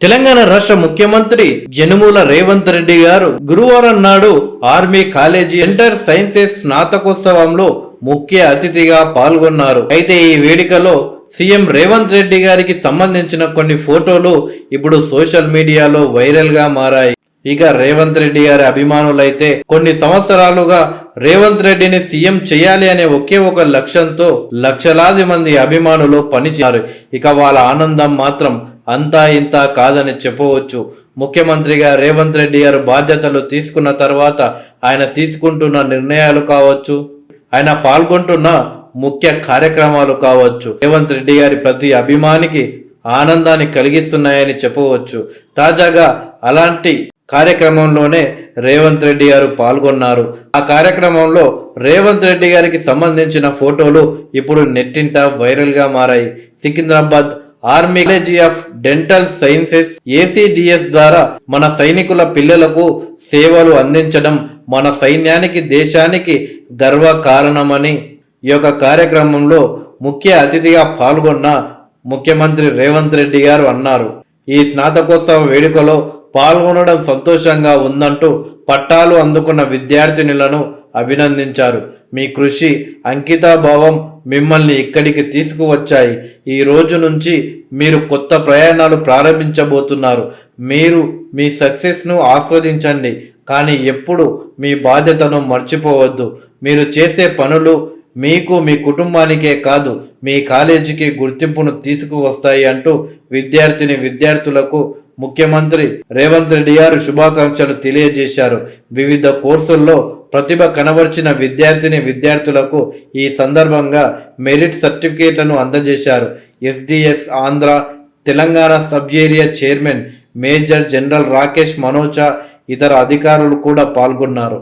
తెలంగాణ రాష్ట్ర ముఖ్యమంత్రి యనుమల రేవంత్ రెడ్డి గారు గురువారం నాడు ఆర్మీ కాలేజీ ఎంటర్ సైన్సెస్ స్నాతకోత్సవంలో ముఖ్య అతిథిగా పాల్గొన్నారు. అయితే ఈ వేడుకలో సీఎం రేవంత్ రెడ్డి గారికి సంబంధించిన కొన్ని ఫోటోలు ఇప్పుడు సోషల్ మీడియాలో వైరల్ గా మారాయి. ఇక రేవంత్ రెడ్డి గారి అభిమానులైతే కొన్ని సంవత్సరాలుగా రేవంత్ రెడ్డిని సీఎం చేయాలి అనే ఒకే ఒక లక్ష్యంతో లక్షలాది మంది అభిమానులు పనిచేశారు. ఇక వాళ్ళ ఆనందం మాత్రం అంతా ఇంత కాదని చెప్పవచ్చు. ముఖ్యమంత్రిగా రేవంత్ రెడ్డి గారు బాధ్యతలు తీసుకున్న తర్వాత ఆయన తీసుకుంటున్న నిర్ణయాలు కావచ్చు, ఆయన పాల్గొంటున్న ముఖ్య కార్యక్రమాలు కావచ్చు, రేవంత్ రెడ్డి గారి ప్రతి అభిమానికి ఆనందాన్ని కలిగిస్తున్నాయని చెప్పవచ్చు. తాజాగా అలాంటి కార్యక్రమంలోనే రేవంత్ రెడ్డి గారు పాల్గొన్నారు. ఆ కార్యక్రమంలో రేవంత్ రెడ్డి గారికి సంబంధించిన ఫోటోలు ఇప్పుడు నెట్టింట వైరల్ గా మారాయి. Secunderabad army college of dental sciences ACDS ద్వారా మన సైనికుల పిల్లలకు సేవలు అందించడం మన సైన్యానికి దేశానికి గర్వ కారణమని ఈ యొక్క కార్యక్రమంలో ముఖ్య అతిథిగా పాల్గొన్న ముఖ్యమంత్రి రేవంత్ రెడ్డి గారు అన్నారు. ఈ స్నాతకోత్సవ వేడుకలో పాల్గొనడం సంతోషంగా ఉందంటూ పట్టాలు అందుకున్న విద్యార్థినులను అభినందించారు. మీ కృషి, అంకితాభావం మిమ్మల్ని ఇక్కడికి తీసుకువచ్చాయి. ఈ రోజు నుంచి మీరు కొత్త ప్రయాణాలు ప్రారంభించబోతున్నారు. మీరు మీ సక్సెస్ను ఆస్వాదించండి, కానీ ఎప్పుడు మీ బాధ్యతను మర్చిపోవద్దు. మీరు చేసే పనులు మీకు, మీ కుటుంబానికే కాదు, మీ కాలేజీకి గుర్తింపును తీసుకువస్తాయి అంటూ విద్యార్థులకు ముఖ్యమంత్రి రేవంత్ రెడ్డి గారు శుభాకాంక్షలు తెలియజేశారు. వివిధ కోర్సుల్లో ప్రతిభ కనబర్చిన విద్యార్థులకు ఈ సందర్భంగా మెరిట్ సర్టిఫికేట్లను అందజేశారు. SDS Andhra Telangana sub area chairman major general Rakesh Manocha ఇతర అధికారులు కూడా పాల్గొన్నారు.